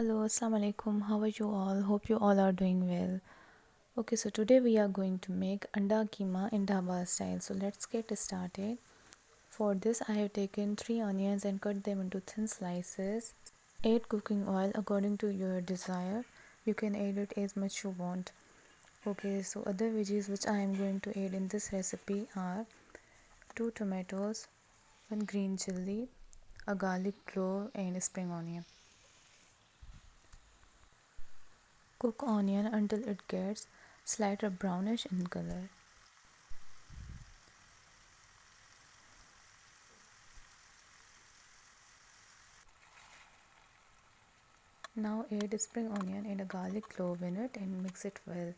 Hello, assalamu alaikum. How are you all? Hope you all are doing well. Okay, so today we are going to make anda keema in dhaba style. So let's get started. For this I have taken 3 onions and cut them into thin slices. Add cooking oil according to your desire. You can add it as much you want. Okay, so other veggies which I am going to add in this recipe are 2 tomatoes, 1 green chilli, a garlic clove and a spring onion. Cook onion until it gets slightly brownish in color. Now add a spring onion and a garlic clove in it and mix it well.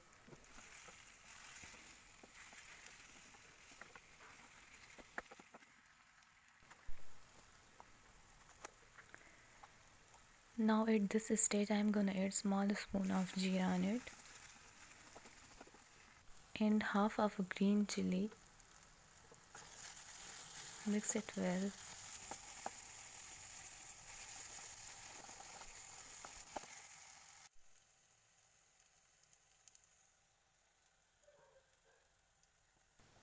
Now at this stage I am gonna add small spoon of jeera in it and half of a green chili. Mix it well.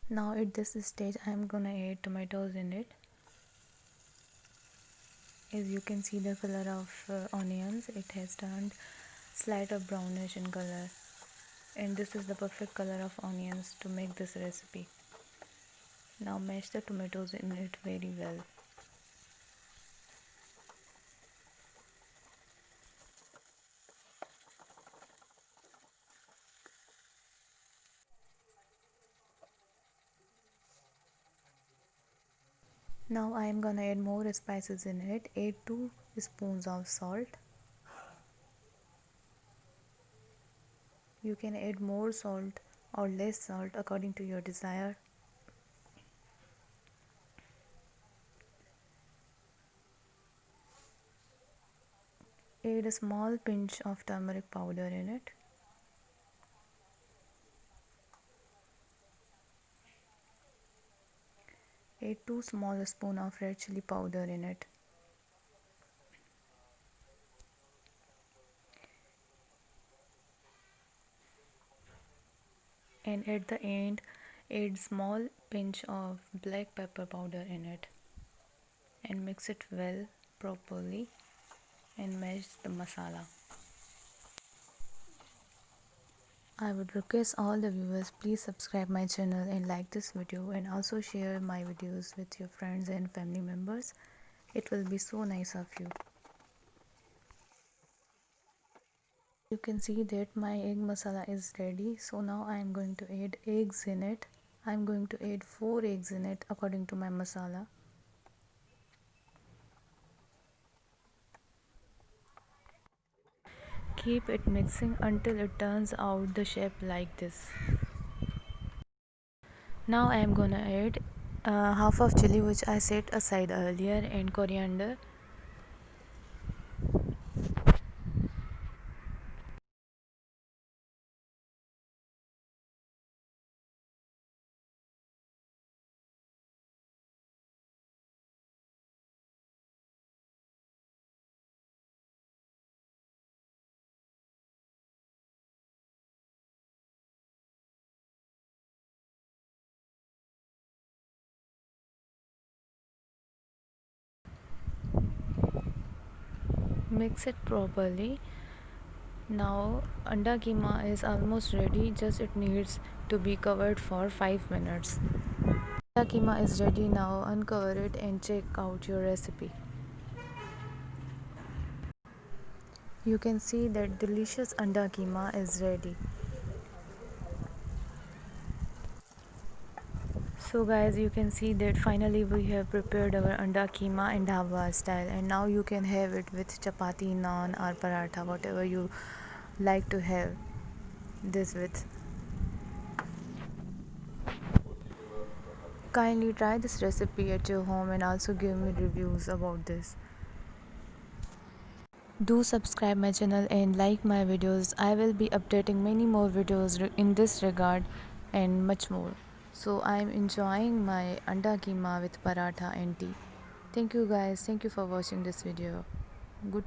Now at this stage I am gonna add tomatoes in it. As you can see the color of onions, it has turned slightly brownish in color, and this is the perfect color of onions to make this recipe. Now mash the tomatoes in it very well. Now I am gonna add more spices in it. Add 2 spoons of salt. You can add more salt or less salt according to your desire. Add a small pinch of turmeric powder in it. Add 2 small spoons of red chili powder in it. And at the end, add small pinch of black pepper powder in it. And mix it well properly and mash the masala. I would request all the viewers, please subscribe my channel and like this video, and also share my videos with your friends and family members. It will be so nice of you. You can see that my egg masala is ready. So now I am going to add eggs in it. I am going to add 4 eggs in it according to my masala. Keep it mixing until it turns out the shape like this. Now I am gonna add half of chili which I set aside earlier and coriander. Mix it properly. Now anda keema is almost ready, just it needs to be covered for 5 minutes. Anda keema is ready. Now uncover it and check out your recipe. You can see that delicious anda keema is ready. So guys, you can see that finally we have prepared our anda keema in dhaba style, and now you can have it with chapati, naan or paratha, whatever you like to have this with. Kindly try this recipe at your home and also give me reviews about this. Do subscribe my channel and like my videos. I will be updating many more videos in this regard and much more. So I am enjoying my anda keema with paratha and tea. Thank you guys. Thank you for watching this video. Good.